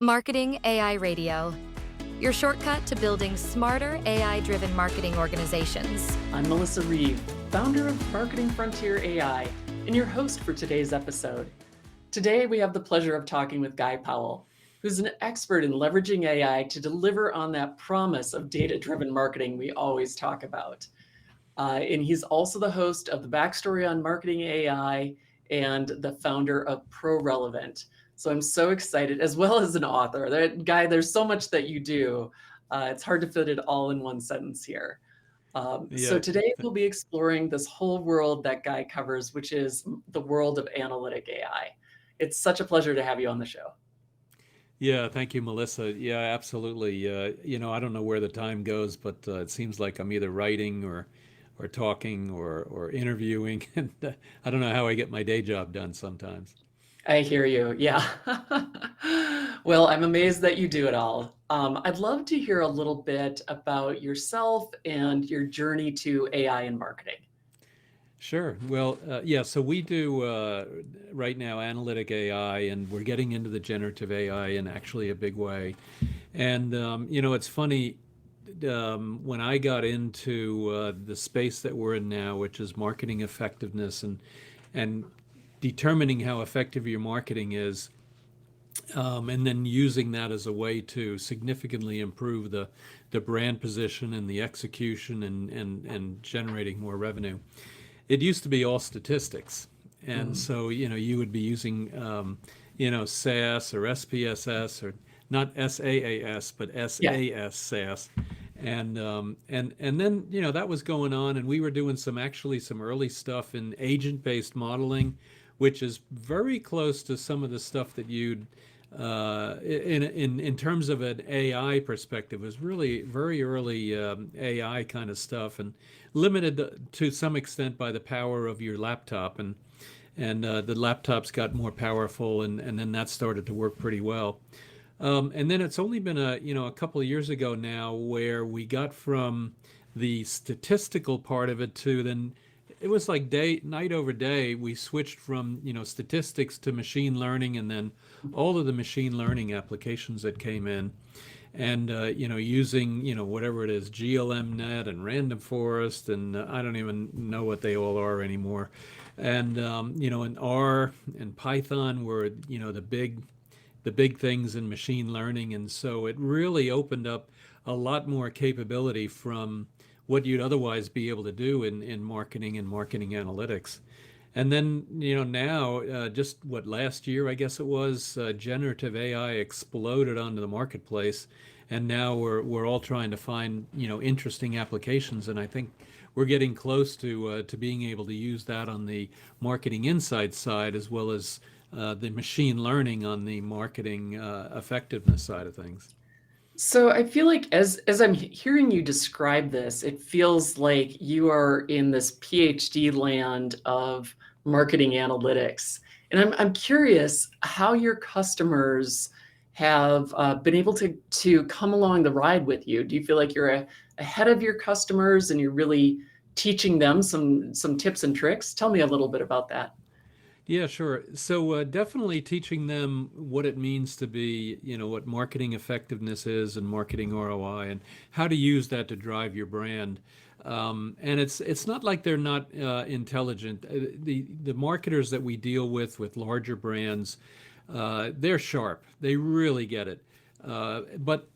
Marketing AI Radio, your shortcut to building smarter AI-driven marketing organizations. I'm Melissa Reeve, founder of Marketing Frontier AI, and your host for today's episode. Today, we have the pleasure of talking with Guy Powell, who's an expert in leveraging AI to deliver on that promise of data-driven marketing we always talk about. And he's also the host of the Backstory on Marketing AI and the founder of ProRelevant. So I'm so excited, as well as an author. Guy, there's so much that you do. It's hard to fit it all in one sentence here. So Yeah, today we'll be exploring this whole world that Guy covers, which is the world of analytic AI. It's such a pleasure to have you on the show. yeah, thank you, Melissa. Yeah, absolutely. I don't know where the time goes, but it seems like I'm either writing or talking or interviewing, and I don't know how I get my day job done sometimes. I hear you. Yeah. Well, I'm amazed that you do it all. I'd love to hear a little bit about yourself and your journey to AI and marketing. Sure. Well, yeah, so we do right now analytic AI, and we're getting into the generative AI in actually a big way. And, it's funny, when I got into the space that we're in now, which is marketing effectiveness and determining how effective your marketing is, and then using that as a way to significantly improve the brand position and the execution and generating more revenue. It used to be all statistics. And Mm. so, you would be using, SAS or SPSS, or not SaaS, but Yeah. SAS. And then, that was going on, and we were doing some early stuff in agent-based modeling, which is very close to some of the stuff that you'd in terms of an AI perspective, was really very early AI kind of stuff, and limited to some extent by the power of your laptop, and the laptops got more powerful, and then that started to work pretty well. And then it's only been a couple of years ago now where we got from the statistical part of it to then it was like night over day. We switched from statistics to machine learning, and then all of the machine learning applications that came in, and using whatever it is, GLMnet and random forest, and I don't even know what they all are anymore, and and R and Python were the big things in machine learning. And so it really opened up a lot more capability from what you'd otherwise be able to do in marketing and marketing analytics. And then, now, just what, last year, I guess it was, generative AI exploded onto the marketplace. And now we're all trying to find, interesting applications. And I think we're getting close to being able to use that on the marketing insight side, as well as the machine learning on the marketing effectiveness side of things. So I feel like as I'm hearing you describe this, it feels like you are in this PhD land of marketing analytics. And I'm curious how your customers have been able to come along the ride with you. Do you feel like you're ahead of your customers and you're really teaching them some tips and tricks? Tell me a little bit about that. Yeah, sure. So definitely teaching them what it means to be, what marketing effectiveness is and marketing ROI, and how to use that to drive your brand. And it's not like they're not intelligent. The marketers that we deal with larger brands, they're sharp. They really get it. But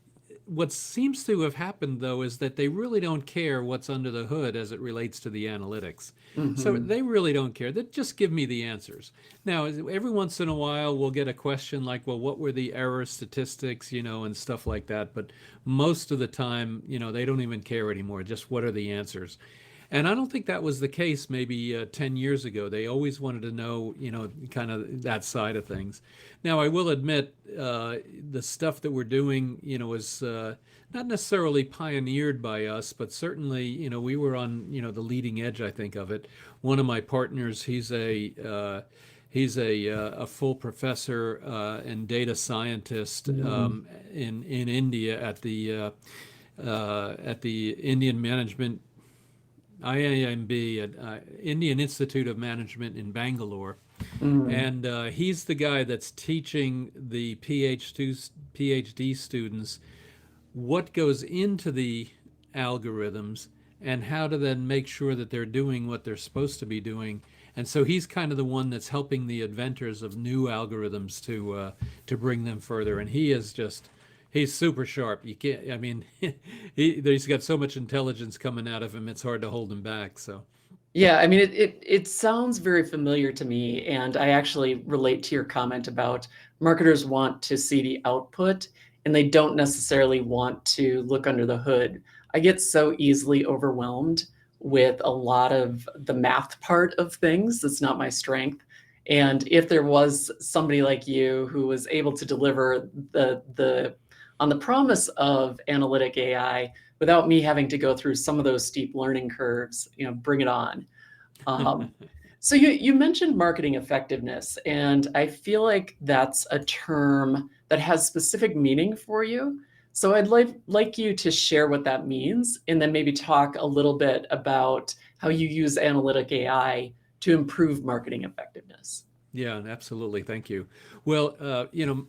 what seems to have happened, though, is that they really don't care what's under the hood as it relates to the analytics. So Hmm. they really don't care. They just give me the answers. Now, every once in a while, we'll get a question like, well, what were the error statistics, and stuff like that. But most of the time, they don't even care anymore. Just what are the answers? And I don't think that was the case maybe 10 years ago. They always wanted to know, kind of that side of things. Now, I will admit, the stuff that we're doing, is not necessarily pioneered by us, but certainly, we were on, the leading edge, I think, of it. One of my partners, he's a full professor and data scientist in India at the Indian Management IIMB at Indian Institute of Management in Bangalore. Mm. And he's the guy that's teaching the PhD students what goes into the algorithms and how to then make sure that they're doing what they're supposed to be doing. And so he's kind of the one that's helping the inventors of new algorithms to bring them further. And he's super sharp. You can't. I mean, he's got so much intelligence coming out of him. It's hard to hold him back. So Yeah, I mean, it sounds very familiar to me, and I actually relate to your comment about marketers want to see the output, and they don't necessarily want to look under the hood. I get so easily overwhelmed with a lot of the math part of things. That's not my strength. And if there was somebody like you who was able to deliver the on the promise of analytic AI without me having to go through some of those steep learning curves, bring it on. Um, so you mentioned marketing effectiveness, and I feel like that's a term that has specific meaning for you. So I'd like you to share what that means, and then maybe talk a little bit about how you use analytic AI to improve marketing effectiveness. yeah, absolutely. Thank you. Well,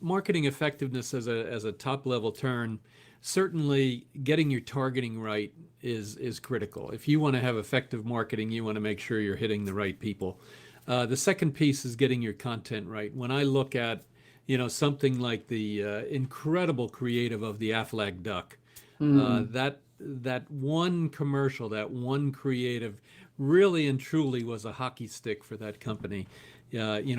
marketing effectiveness as a top level term, certainly getting your targeting right is critical. If you want to have effective marketing, you want to make sure you're hitting the right people. The second piece is getting your content right. When I look at, something like the incredible creative of the Aflac duck, Hmm. that one commercial, that one creative, really and truly was a hockey stick for that company.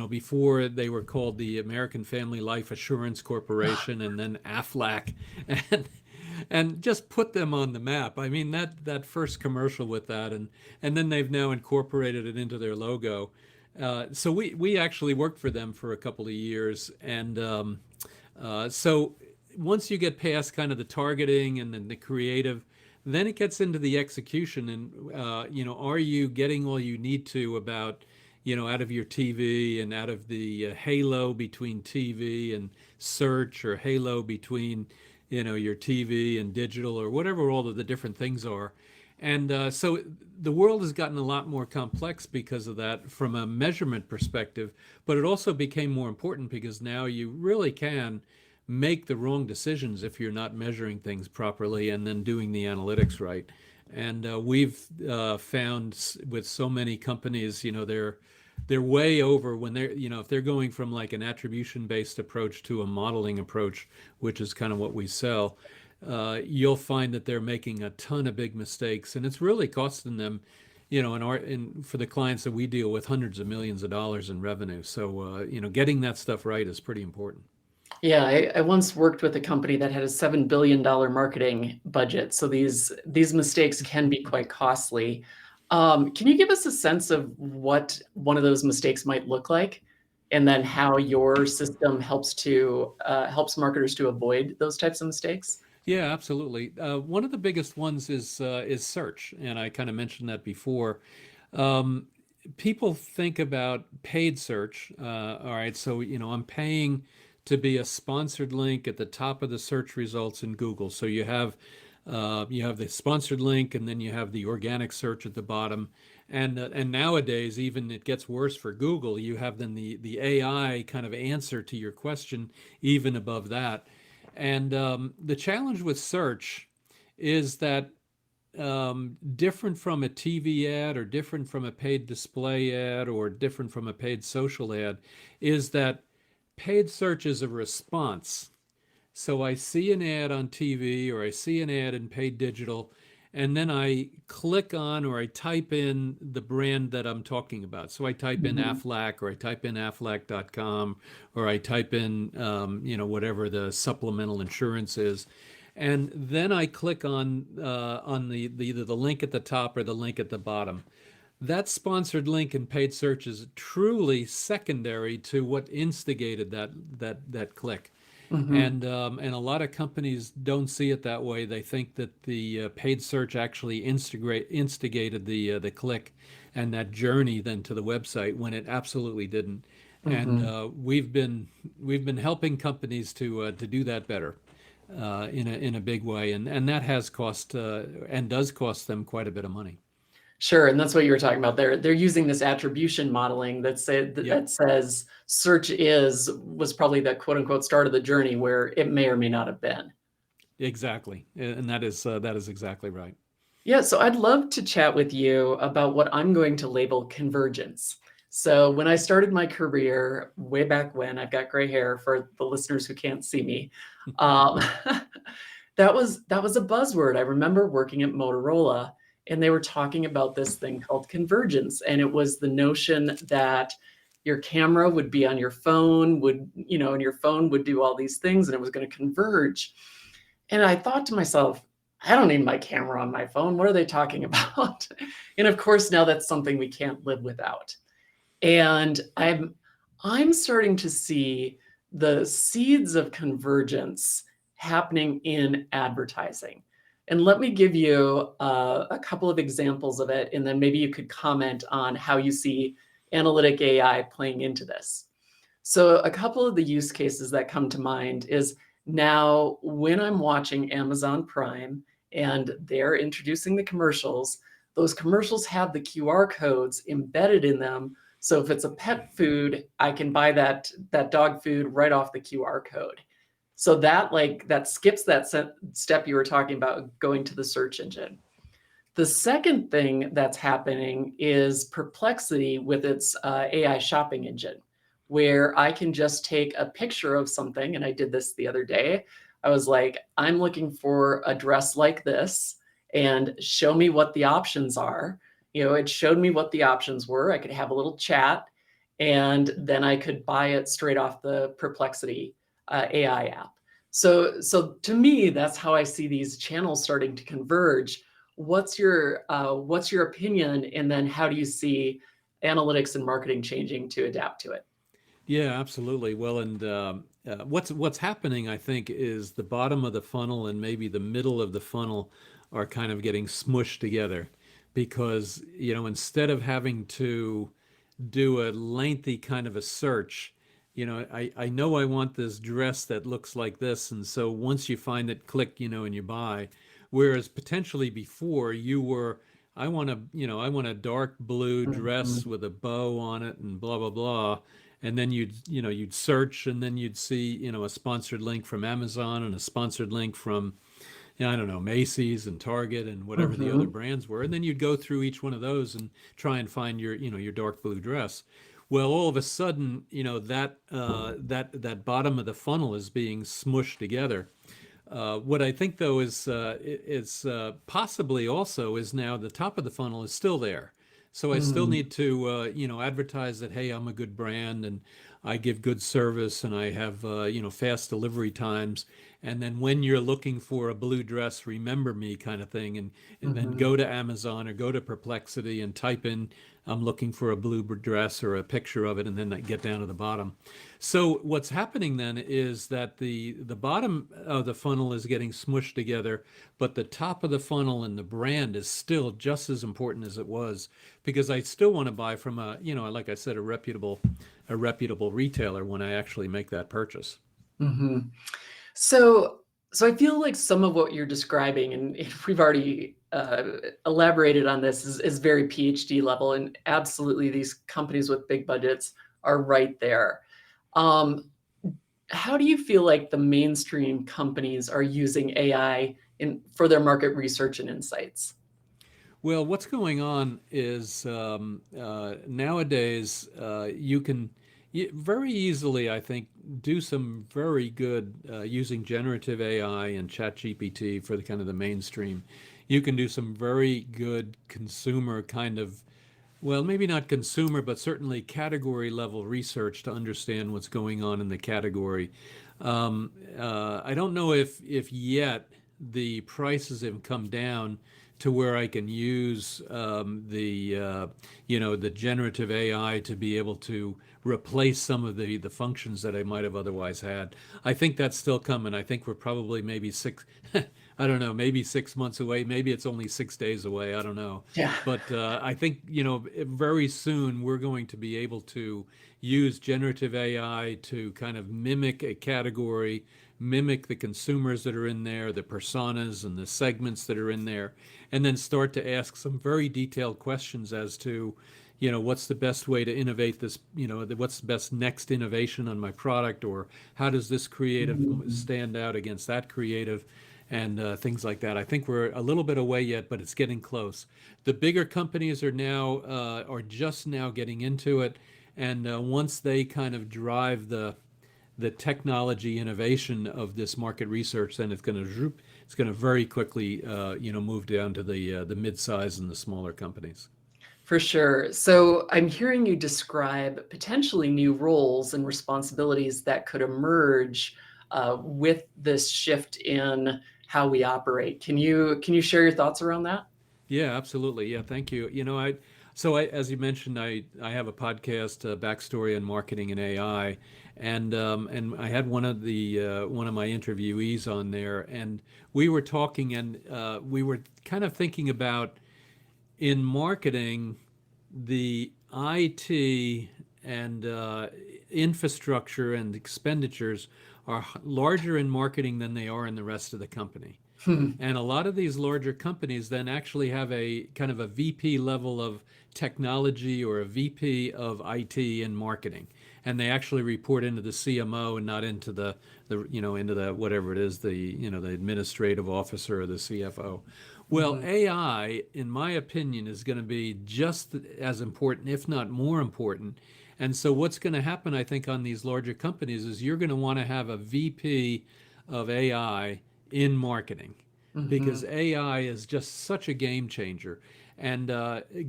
Before they were called the American Family Life Assurance Corporation, and then Aflac, and and just put them on the map. I mean, that first commercial with that, and then they've now incorporated it into their logo. So we actually worked for them for a couple of years, and so once you get past kind of the targeting and then the creative, then it gets into the execution. And are you getting all you need to about out of your TV and out of the halo between TV and search, or halo between your TV and digital, or whatever all of the different things are. And so the world has gotten a lot more complex because of that from a measurement perspective, but it also became more important because now you really can make the wrong decisions if you're not measuring things properly and then doing the analytics right. And we've found with so many companies, they're way over when they're, if they're going from like an attribution based approach to a modeling approach, which is kind of what we sell. You'll find that they're making a ton of big mistakes, and it's really costing them, for the clients that we deal with, hundreds of millions of dollars in revenue. So, getting that stuff right is pretty important. Yeah, I once worked with a company that had a $7 billion marketing budget. So these mistakes can be quite costly. Can you give us a sense of what one of those mistakes might look like, and then how your system helps marketers to avoid those types of mistakes? Yeah, absolutely. One of the biggest ones is search, and I kind of mentioned that before. Um, People think about paid search. All right, so I'm paying to be a sponsored link at the top of the search results in Google. So you have the sponsored link, and then you have the organic search at the bottom. And nowadays, even it gets worse for Google. You have then the AI kind of answer to your question even above that. And the challenge with search is that different from a TV ad, or different from a paid display ad, or different from a paid social ad, is that paid search is a response. So I see an ad on TV, or I see an ad in paid digital, and then I click on, or I type in the brand that I'm talking about. So I type in Mhm. Aflac, or I type in Aflac.com, or I type in, whatever the supplemental insurance is. And then I click on either the link at the top or the link at the bottom. That sponsored link in paid search is truly secondary to what instigated that click. Mhm. And a lot of companies don't see it that way. They think that the paid search actually instigated the click and that journey then to the website, when it absolutely didn't. And Mhm. we've been helping companies to do that better in a big way, and that has cost and does cost them quite a bit of money. Sure, and that's what you were talking about. They're using this attribution modeling Yep. that says search was probably the quote unquote start of the journey where it may or may not have been. Exactly. And that is exactly right. Yeah, so I'd love to chat with you about what I'm going to label convergence. So when I started my career way back when, I've got gray hair for the listeners who can't see me. Um, that was a buzzword. I remember working at Motorola, and they were talking about this thing called convergence, and it was the notion that your camera would be on your phone, and your phone would do all these things, and it was going to converge. And I thought to myself, I don't need my camera on my phone. What are they talking about? And of course, now that's something we can't live without. And I'm starting to see the seeds of convergence happening in advertising. And let me give you a couple of examples of it, and then maybe you could comment on how you see analytic AI playing into this. So a couple of the use cases that come to mind is now when I'm watching Amazon Prime and they're introducing the commercials, those commercials have the QR codes embedded in them. So if it's a pet food, I can buy that dog food right off the QR code. So that skips that step you were talking about going to the search engine. The second thing that's happening is Perplexity with its AI shopping engine, where I can just take a picture of something. And I did this the other day. I was like, I'm looking for a dress like this and show me what the options are. It showed me what the options were. I could have a little chat and then I could buy it straight off the Perplexity AI app. So to me, that's how I see these channels starting to converge. What's your opinion, and then how do you see analytics and marketing changing to adapt to it? Yeah, absolutely. Well, and what's happening, I think, is the bottom of the funnel and maybe the middle of the funnel are kind of getting smushed together because, instead of having to do a lengthy kind of a search, I know I want this dress that looks like this, and so once you find it, click, and you buy. Whereas potentially before I want a dark blue dress Mhm, with a bow on it and blah blah blah, and then you'd search and then you'd see a sponsored link from Amazon and a sponsored link from I don't know, Macy's and Target and whatever the other mhm, brands were, and then you'd go through each one of those and try and find your dark blue dress. Well, all of a sudden, that bottom of the funnel is being smushed together. What I think though is possibly also is now the top of the funnel is still there. So I still mm, need to advertise that hey, I'm a good brand and I give good service and I have fast delivery times. And then when you're looking for a blue dress, remember me kind of thing, and then mhm, go to Amazon or go to Perplexity and type in I'm looking for a blue dress or a picture of it, and then get down to the bottom. So what's happening then is that the bottom of the funnel is getting smushed together, but the top of the funnel and the brand is still just as important as it was because I still want to buy from like I said, a reputable retailer when I actually make that purchase. mhm. So I feel like some of what you're describing, and we've already elaborated on this, is very PhD level, and absolutely these companies with big budgets are right there. Um, how do you feel like the mainstream companies are using AI for their market research and insights? Well, what's going on is nowadays you can very easily, I think, do some very good using generative AI and ChatGPT for the kind of the mainstream. You can do some very good consumer kind of, well, maybe not consumer, but certainly category level research to understand what's going on in the category. I don't know if yet the prices have come down to where I can use the generative AI to be able to replace some of the functions that I might have otherwise had. I think that's still coming. I think we're probably maybe six, I don't know, maybe 6 months away. Maybe it's only 6 days away. I don't know. Yeah. But I think, very soon we're going to be able to use generative AI to kind of mimic a category, mimic the consumers that are in there, the personas and the segments that are in there, and then start to ask some very detailed questions as to, what's the best way to innovate this, what's the best next innovation on my product, or how does this creative Mhm. stand out against that creative, and things like that. I think we're a little bit away yet, but it's getting close. The bigger companies are just now getting into it, and once they kind of drive the technology innovation of this market research, then it's going to very quickly move down to the mid-size and the smaller companies. For sure. So I'm hearing you describe potentially new roles and responsibilities that could emerge with this shift in how we operate. Can you share your thoughts around that? Yeah, absolutely. Yeah, thank you. As you mentioned, I have a podcast, Backstory on Marketing and AI, and I had one of my interviewees on there, and we were talking, and we were kind of thinking about in marketing, the IT and infrastructure and expenditures are larger in marketing than they are in the rest of the company. Hmm. And a lot of these larger companies then actually have a kind of a VP level of technology or a VP of IT and marketing. And they actually report into the CMO and not into into the whatever it is, the administrative officer or the CFO. Well, Mhm. AI, in my opinion, is going to be just as important, if not more important. And so what's going to happen, I think, on these larger companies is you're going to want to have a VP of AI in marketing, because Mhm. AI is just such a game changer. And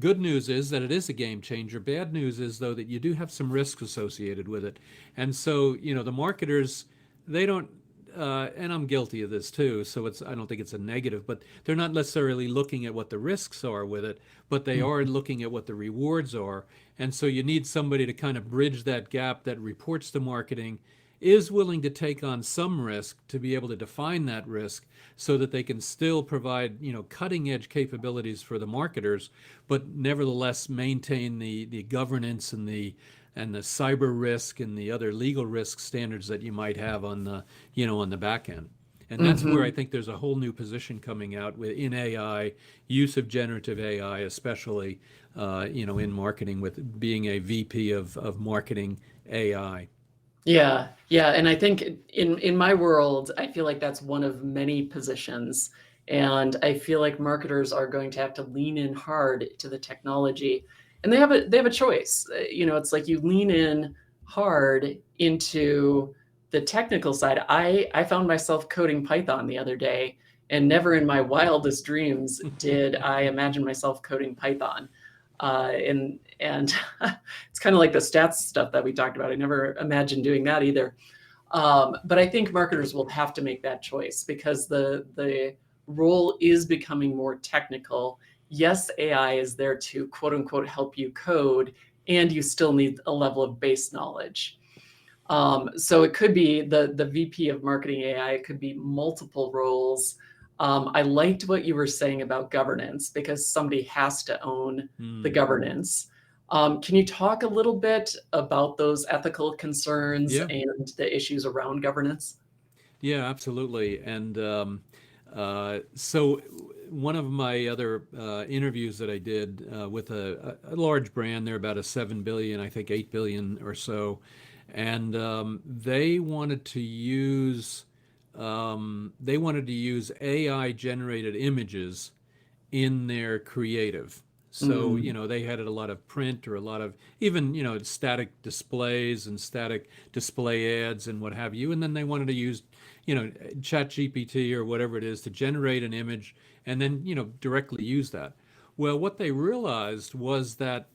good news is that it is a game changer. Bad news is, though, that you do have some risks associated with it. And so, the marketers, they don't, and I'm guilty of this too, so I don't think it's a negative, but they're not necessarily looking at what the risks are with it, but they are Mhm. looking at what the rewards are. And so you need somebody to kind of bridge that gap, that reports to marketing, is willing to take on some risk to be able to define that risk so that they can still provide, cutting edge capabilities for the marketers, but nevertheless maintain the governance and the cyber risk and the other legal risk standards that you might have on the back end. And that's where I Mhm. think there's a whole new position coming out in AI, use of generative AI, especially, in marketing, with being a VP of marketing AI. Yeah, yeah, and I think in my world, I feel like that's one of many positions, and I feel like marketers are going to have to lean in hard to the technology, and they have a choice. It's like you lean in hard into the technical side. I found myself coding Python the other day, and never in my wildest dreams did I imagine myself coding Python. And it's kind of like the stats stuff that we talked about. I never imagined doing that either. But I think marketers will have to make that choice because the role is becoming more technical. Yes, AI is there to quote unquote help you code, and you still need a level of base knowledge. So it could be the VP of marketing AI. It could be multiple roles. I liked what you were saying about governance because somebody has to own the Hmm. governance. Can you talk a little bit about those ethical concerns Yeah. and the issues around governance? Yeah, absolutely. And so one of my other interviews that I did with a large brand, they're about a 7 billion, I think 8 billion or so, and they wanted to use AI generated images in their creative. So, Mm, they had a lot of print or a lot of even, static displays and static display ads and what have you. And then they wanted to use, Chat GPT or whatever it is to generate an image and then, directly use that. Well, what they realized was that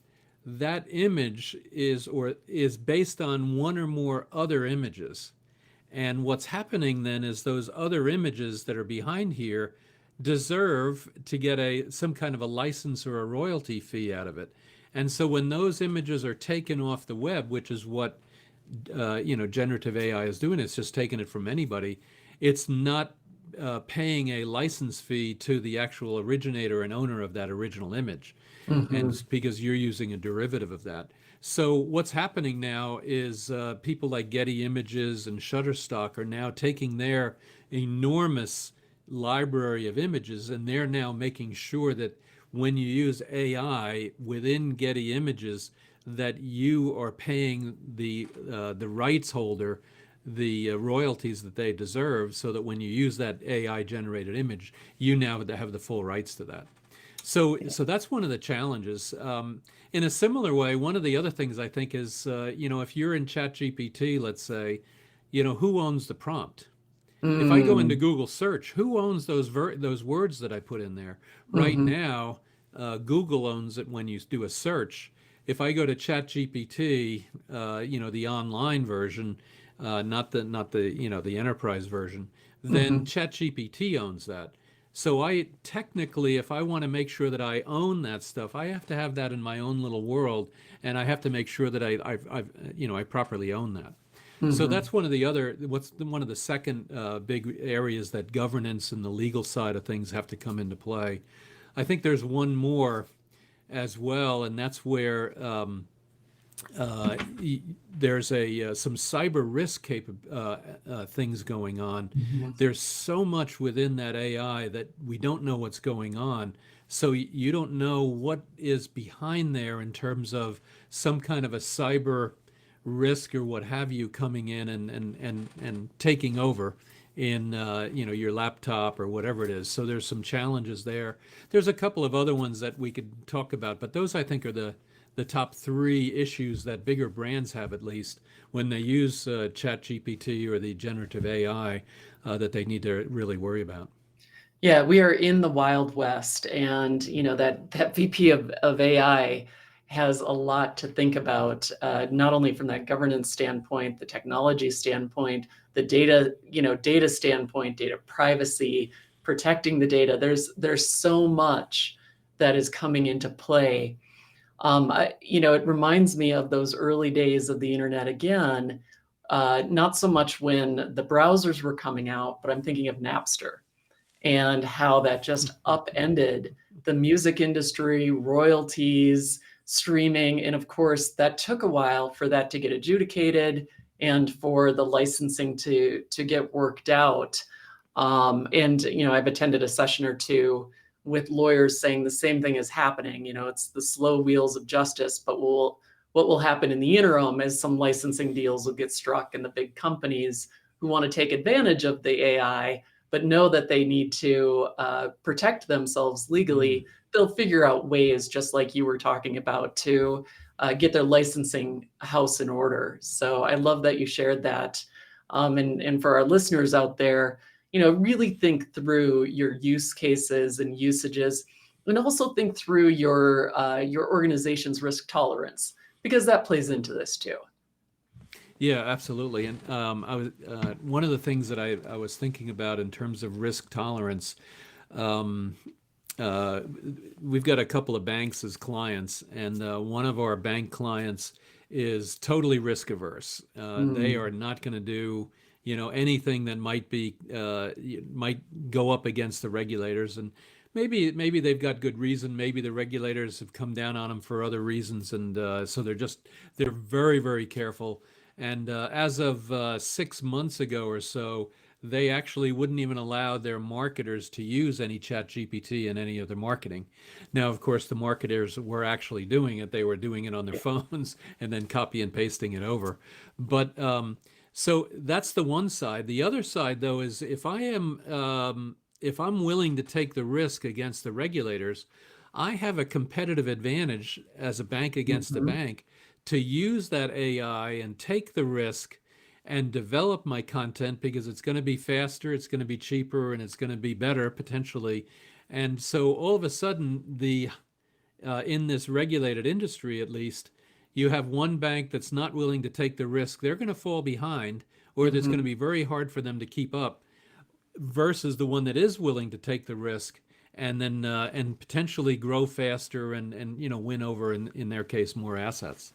that image is based on one or more other images. And what's happening then is those other images that are behind here deserve to get some kind of a license or a royalty fee out of it. And so when those images are taken off the web, which is what generative AI is doing, it's just taking it from anybody. It's not paying a license fee to the actual originator and owner of that original image, and mhm, because you're using a derivative of that. So what's happening now is people like Getty Images and Shutterstock are now taking their enormous library of images, and they're now making sure that when you use AI within Getty Images, that you are paying the rights holder the royalties that they deserve, so that when you use that AI generated image, you now have the full rights to that. So that's one of the challenges. In a similar way, one of the other things I think is, if you're in ChatGPT, let's say, who owns the prompt? If I go into Mm, Google search, who owns those words that I put in there? Right mhm, now, Google owns it when you do a search. If I go to ChatGPT, the online version, not the enterprise version, then mhm. ChatGPT owns that. So I technically, if I want to make sure that I own that stuff, I have to have that in my own little world, and I have to make sure that I properly own that. So Mhm. that's one of the second big areas that governance and the legal side of things have to come into play. I think there's one more as well, and that's where uh, there's some cyber risk things going on. Mhm. There's so much within that AI that we don't know what's going on. So you don't know what is behind there in terms of some kind of a cyber risk or what have you coming in and taking over in your laptop or whatever it is. So there's some challenges there. There's a couple of other ones that we could talk about, but those I think are the top three issues that bigger brands have, at least when they use ChatGPT or the generative AI, that they need to really worry about. Yeah, we are in the Wild West, and that VP of AI has a lot to think about, not only from that governance standpoint, the technology standpoint, the data standpoint, data privacy, protecting the data. There's so much that is coming into play. It reminds me of those early days of the internet again. Not so much when the browsers were coming out, but I'm thinking of Napster and how that just upended the music industry, royalties, streaming. And of course, that took a while for that to get adjudicated and for the licensing to get worked out. I've attended a session or two with lawyers saying the same thing is happening. It's the slow wheels of justice, but what will happen in the interim is some licensing deals will get struck, and the big companies who want to take advantage of the AI but know that they need to protect themselves Mm. legally, they'll figure out ways, just like you were talking about, to get their licensing house in order. So I love that you shared that. And for our listeners out there, really think through your use cases and usages, and also think through your organization's risk tolerance, because that plays into this too. Yeah, absolutely. And I was one of the things that I was thinking about in terms of risk tolerance. Um, uh, we've got a couple of banks as clients, and one of our bank clients is totally risk averse. They Mm, are not going to do, anything that might go up against the regulators, and maybe they've got good reason. Maybe the regulators have come down on them for other reasons, and so they're very, very careful. And as of 6 months ago or so, they actually wouldn't even allow their marketers to use any chat GPT in any of their marketing. Now, of course, the marketers were actually doing it. They were doing it on their yeah. phones and then copy and pasting it over. But so that's the one side. The other side, though, is if I'm willing to take the risk against the regulators, I have a competitive advantage as a bank against a Mhm. bank to use that AI and take the risk and develop my content because it's going to be faster, it's going to be cheaper, and it's going to be better potentially. And so all of a sudden, the in this regulated industry, at least, you have one bank that's not willing to take the risk. They're going to fall behind, or it's going to Mhm. be very hard for them to keep up, versus the one that is willing to take the risk and then and potentially grow faster and win over in their case more assets.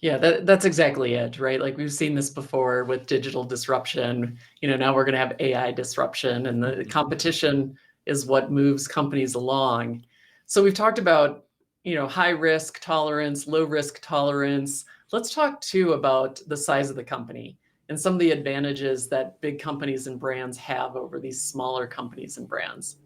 Yeah, that's exactly it, right? Like we've seen this before with digital disruption. Now we're going to have AI disruption, and the competition is what moves companies along. So we've talked about high risk tolerance, low risk tolerance. Let's talk too about the size of the company and some of the advantages that big companies and brands have over these smaller companies and brands.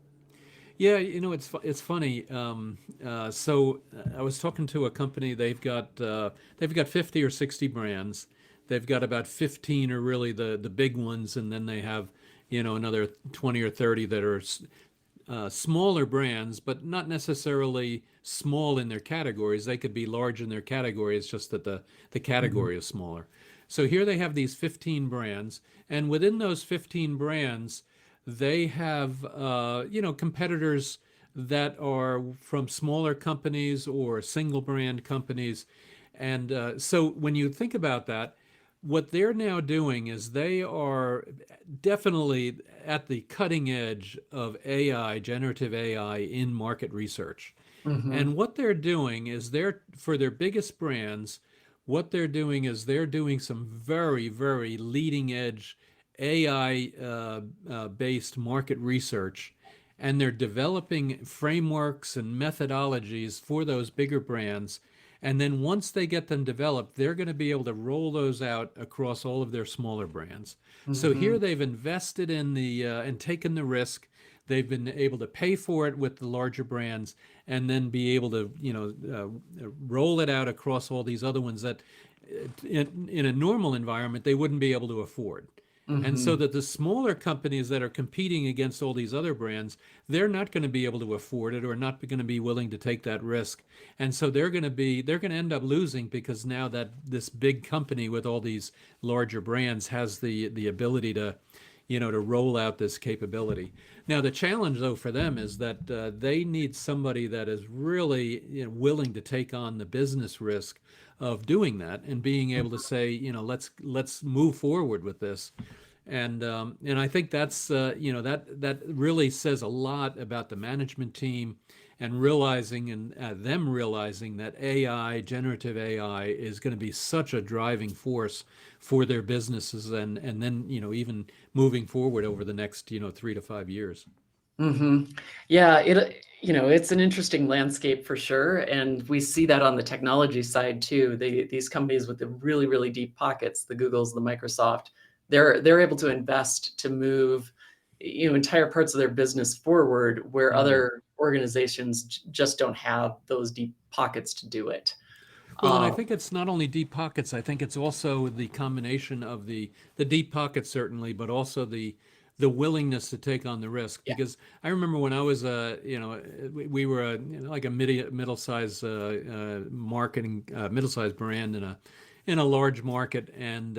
Yeah, it's funny. I was talking to a company. They've got 50 or 60 brands. They've got about 15 are really the big ones, and then they have another 20 or 30 that are smaller brands, but not necessarily small in their categories. They could be large in their category. It's just that the Mhm. category is smaller. So here they have these 15 brands, and within those 15 brands, they have competitors that are from smaller companies or single brand companies. And so when you think about that, what they're now doing is they are definitely at the cutting edge of AI, generative AI in market research. Mhm. And what they're doing is for their biggest brands, what they're doing is they're doing some very, very leading edge AI based market research. And they're developing frameworks and methodologies for those bigger brands. And then once they get them developed, they're going to be able to roll those out across all of their smaller brands. So here Mhm. they've invested in and taken the risk. They've been able to pay for it with the larger brands, and then be able to roll it out across all these other ones that in a normal environment they wouldn't be able to afford. And so Mhm. that the smaller companies that are competing against all these other brands, they're not going to be able to afford it or not going to be willing to take that risk. And so they're going to end up losing because now that this big company with all these larger brands has the ability to roll out this capability. Now the challenge though for them is that they need somebody that is really willing to take on the business risk of doing that and being able to say, let's move forward with this. And I think that's that really says a lot about the management team and realizing and them realizing that AI, generative AI, is going to be such a driving force for their businesses and then even moving forward over the next 3 to 5 years. Mhm. Yeah, it's an interesting landscape for sure, and we see that on the technology side too. These companies with the really, really deep pockets, the Googles, the Microsoft, they're able to invest to move, entire parts of their business forward where Mm. other organizations just don't have those deep pockets to do it. Well, and I Uh, think it's not only deep pockets. I think it's also the combination of the deep pockets certainly, but also the willingness to take on the risk. yeah. Because I remember when I was we were like a middle-sized marketing middle-sized brand in a large market, and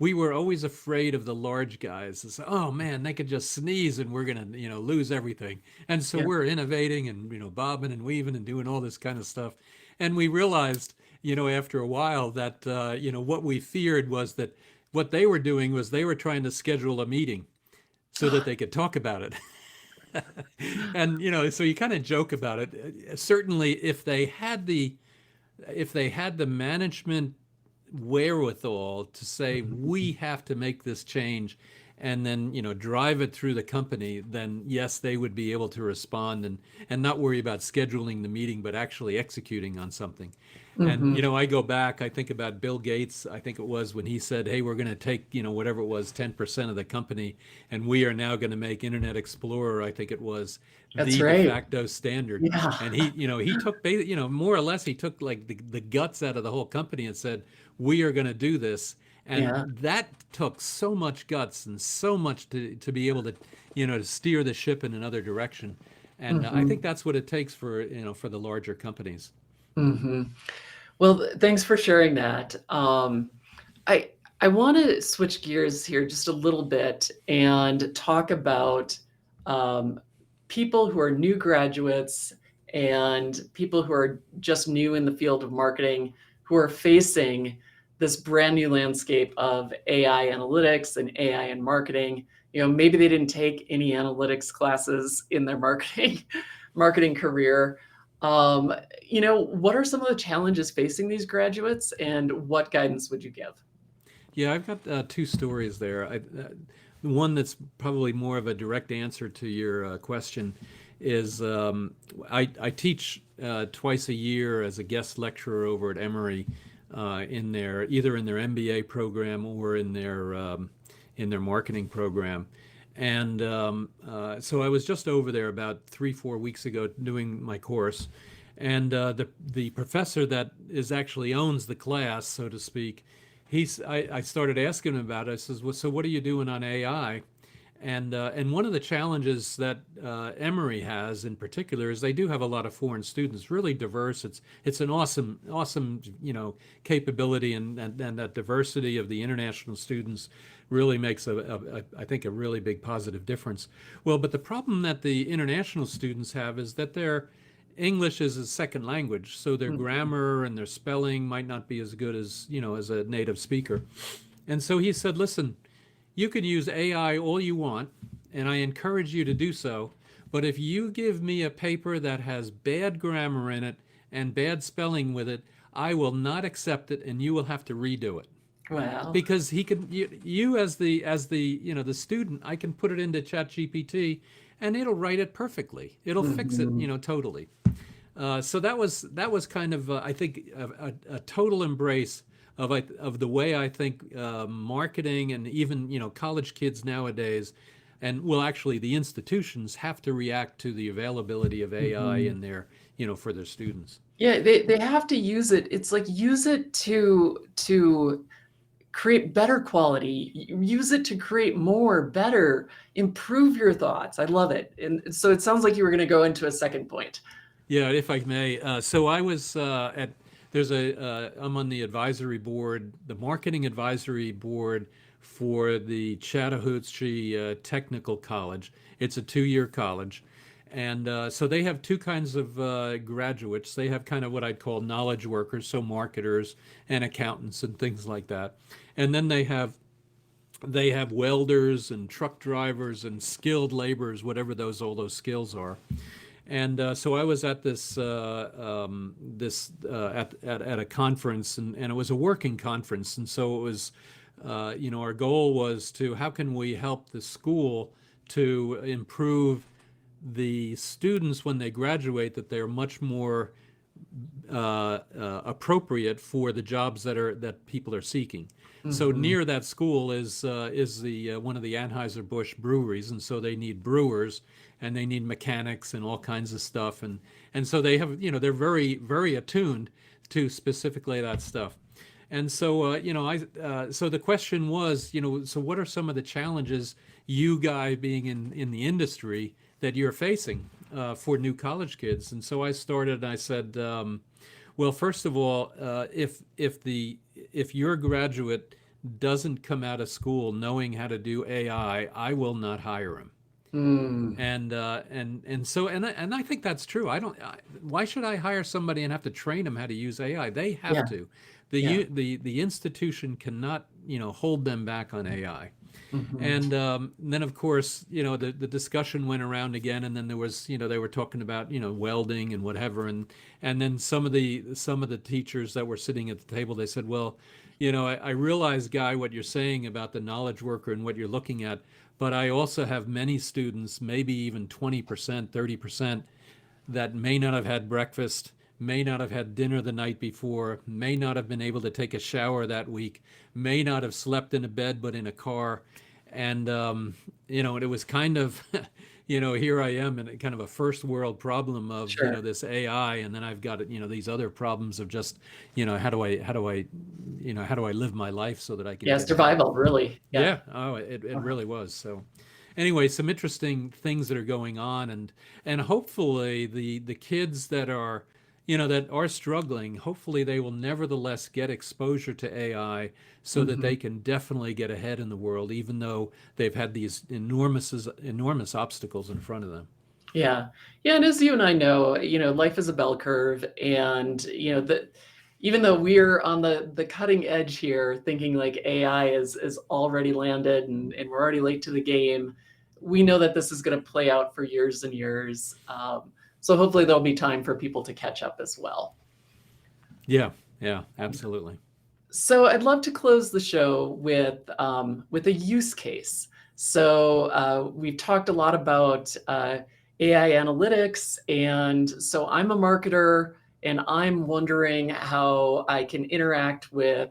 we were always afraid of the large guys. It's, oh man, they could just sneeze and we're gonna lose everything. And so Yeah. we're innovating and bobbing and weaving and doing all this kind of stuff. And we realized, after a while that, what we feared was that what they were doing was they were trying to schedule a meeting so that they could talk about it. And, so you kind of joke about it. Certainly, if they had the management wherewithal to say we have to make this change and then drive it through the company, then yes, they would be able to respond and not worry about scheduling the meeting but actually executing on something. And Mhm. I go back, I think about Bill Gates. I think it was when he said, hey, we're going to take whatever it was, 10% of the company, and we are now going to make Internet Explorer, I think it was, That's the de right. facto standard. Yeah. And he took more or less he took like the guts out of the whole company and said, we are going to do this. And Yeah. that took so much guts and so much to be able to steer the ship in another direction. And I think Mhm. that's what it takes for the larger companies. Mhm. Well, thanks for sharing that. I I want to switch gears here just a little bit and talk about um, people who are new graduates and people who are just new in the field of marketing who are facing this brand new landscape of AI analytics and AI and marketing. Maybe they didn't take any analytics classes in their marketing marketing career. Um, what are some of the challenges facing these graduates and what guidance would you give? Yeah, I've got two stories there. One that's probably more of a direct answer to your question is I teach twice a year as a guest lecturer over at Emory either in their MBA program or in their marketing program. And so I was just over there about 3-4 weeks ago doing my course, and the professor that actually owns the class, so to speak, I started asking him about it. I says, well, so what are you doing on AI? And one of the challenges that Emory has in particular is they do have a lot of foreign students, really diverse. It's an awesome capability, and that diversity of the international students really makes I think a really big positive difference. Well, but the problem that the international students have is that their English is a second language, so their grammar and their spelling might not be as good as as a native speaker. And so he said, listen, you can use AI all you want, and I encourage you to do so. But if you give me a paper that has bad grammar in it and bad spelling with it, I will not accept it, and you will have to redo it. Wow. Because you as the the student, I can put it into ChatGPT, and it'll write it perfectly. It'll fix it, totally. So that was kind of I think a total embrace of the way I think marketing and even college kids nowadays, and well, actually the institutions have to react to the availability of AI in their for their students. Yeah, they have to use it. It's like use it to create better quality, use it to create more, better, improve your thoughts. I love it. And so it sounds like you were going to go into a second point. Yeah, if I may. So I was I'm on the advisory board, the marketing advisory board for the Chattahoochee Technical College. It's a 2-year college. And so they have two kinds of graduates. They have kind of what I'd call knowledge workers, so marketers and accountants and things like that. And then they have welders and truck drivers and skilled laborers, whatever all those skills are. And so I was at this at a conference, and it was a working conference, and so it was our goal was to how can we help the school to improve the students when they graduate, that they're much more appropriate for the jobs that people are seeking. So near that school is the one of the Anheuser-Busch breweries, and so they need brewers and they need mechanics and all kinds of stuff, and so they have they're very very attuned to specifically that stuff. And so so the question was, so what are some of the challenges, you Guy being in the industry, that you're facing for new college kids? And so I started and I said, well, first of all, if your graduate doesn't come out of school knowing how to do AI, I will not hire him. And I think that's true. Why should I hire somebody and have to train them how to use AI? They have to. The institution cannot hold them back on AI. And then of course the discussion went around again, and then there was they were talking about welding and whatever, and then some of the teachers that were sitting at the table, they said, well, I realize, Guy, what you're saying about the knowledge worker and what you're looking at, but I also have many students, maybe even 20%, 30%, that may not have had breakfast, may not have had dinner the night before, may not have been able to take a shower that week, may not have slept in a bed but in a car. And it was kind of here I am in kind of a first world problem of this AI, and then I've got these other problems of just how do I live my life so that I can survival, really. It really was. So anyway, some interesting things that are going on, and hopefully the kids that are that are struggling, hopefully they will nevertheless get exposure to AI so that they can definitely get ahead in the world, even though they've had these enormous obstacles in front of them. Yeah. And as you and I know, life is a bell curve, and even though we're on the cutting edge here, thinking like AI is already landed and we're already late to the game, we know that this is going to play out for years and years. So hopefully there'll be time for people to catch up as well. Yeah, absolutely. So I'd love to close the show with a use case. So we've talked a lot about AI analytics. And so I'm a marketer and I'm wondering how I can interact with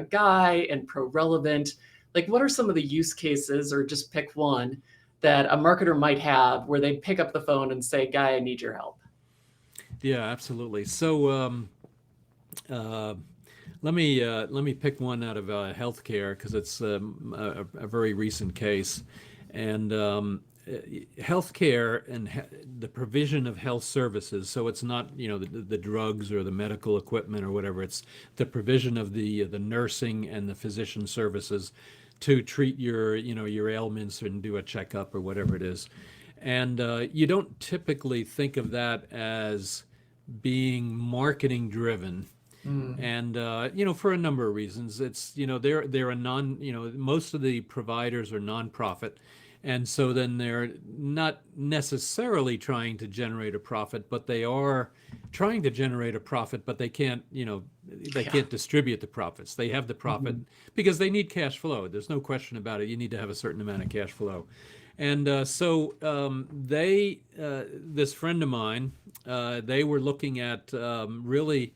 Guy and ProRelevant. Like, what are some of the use cases, or just pick one, that a marketer might have where they pick up the phone and say, Guy, I need your help? Yeah, absolutely. So uh, let me pick one out of healthcare because it's a very recent case, and healthcare and the provision of health services. So it's not the drugs or the medical equipment or whatever. It's the provision of the nursing and the physician services to treat your ailments and do a checkup or whatever it is. And you don't typically think of that as being marketing driven, Mm, and for a number of reasons. It's they're a non most of the providers are nonprofit, and so then they're not necessarily trying to generate a profit, but they are trying to generate a profit, but they yeah. can't distribute the profits. They have the profit Mhm. because they need cash flow. There's no question about it. You need to have a certain amount of cash flow. And so this friend of mine, they were looking at really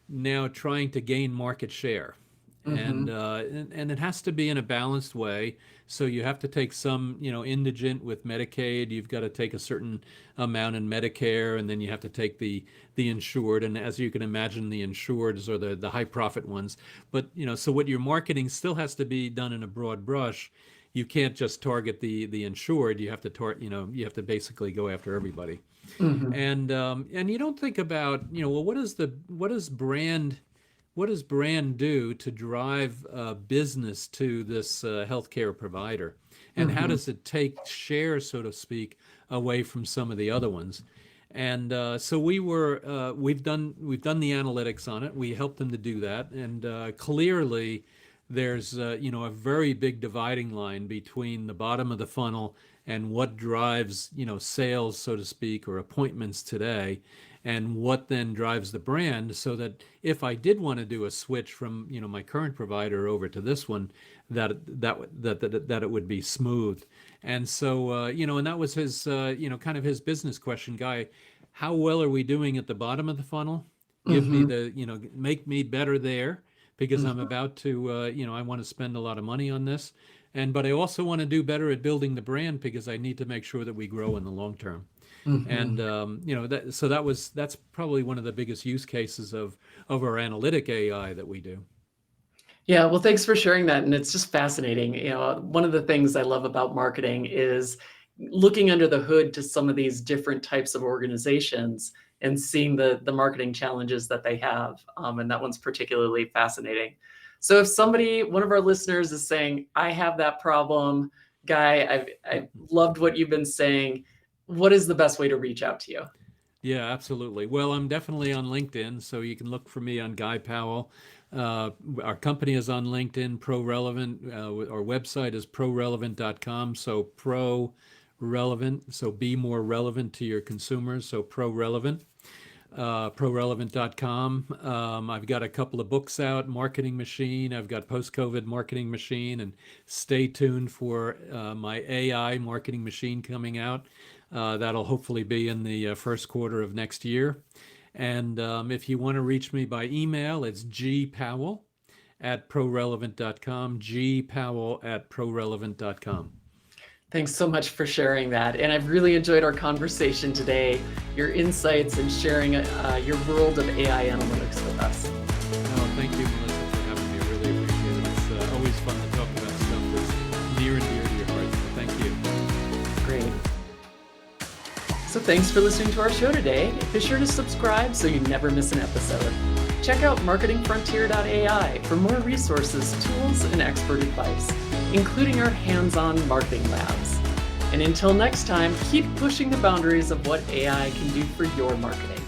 now trying to gain market share. And, Mhm. uh, and it has to be in a balanced way. So you have to take some, indigent with Medicaid. You've got to take a certain amount in Medicare, and then you have to take the insured. And as you can imagine, the insureds are the high profit ones. But so what your marketing still has to be done in a broad brush. You can't just target the insured. You have to you have to basically go after everybody. Mhm. And you don't think about well, what does brand do to drive business to this healthcare provider, and how Mhm. does it take share, so to speak, away from some of the other ones? And so we've done the analytics on it. We helped them to do that, and clearly there's a very big dividing line between the bottom of the funnel and what drives sales, so to speak, or appointments today, and what then drives the brand. So that if I did want to do a switch from my current provider over to this one, that it would be smooth. And so and that was his kind of his business question. Guy, how well are we doing at the bottom of the funnel? Give me Mhm. the make me better there, because I'm Mhm. about to I want to spend a lot of money on this, but I also want to do better at building the brand because I need to make sure that we grow in the long term. And Mhm. that's probably one of the biggest use cases of our analytic AI that we do. Yeah, well, thanks for sharing that. And it's just fascinating. One of the things I love about marketing is looking under the hood to some of these different types of organizations and seeing the marketing challenges that they have. And that one's particularly fascinating. So if one of our listeners is saying, I have that problem, Guy, I've loved what you've been saying. What is the best way to reach out to you? Yeah, absolutely. Well, I'm definitely on LinkedIn, so you can look for me on Guy Powell. Our company is on LinkedIn, ProRelevant. Our website is prorelevant.com. So pro relevant, so be more relevant to your consumers. So ProRelevant, prorelevant.com. I've got a couple of books out, Marketing Machine. I've got Post-COVID Marketing Machine, and stay tuned for my AI Marketing Machine coming out. That'll hopefully be in the first quarter of next year. And if you want to reach me by email, it's gpowell@prorelevant.com, gpowell@prorelevant.com. Thanks so much for sharing that. And I've really enjoyed our conversation today, your insights and sharing your world of AI analytics with us. Oh, thank you, Melissa, for having me. I really appreciate it. It's always fun to talk about stuff that's near and dear to your heart. So thank you. Great. So thanks for listening to our show today. Be sure to subscribe so you never miss an episode. Check out marketingfrontier.ai for more resources, tools, and expert advice, including our hands-on marketing labs. And until next time, keep pushing the boundaries of what AI can do for your marketing.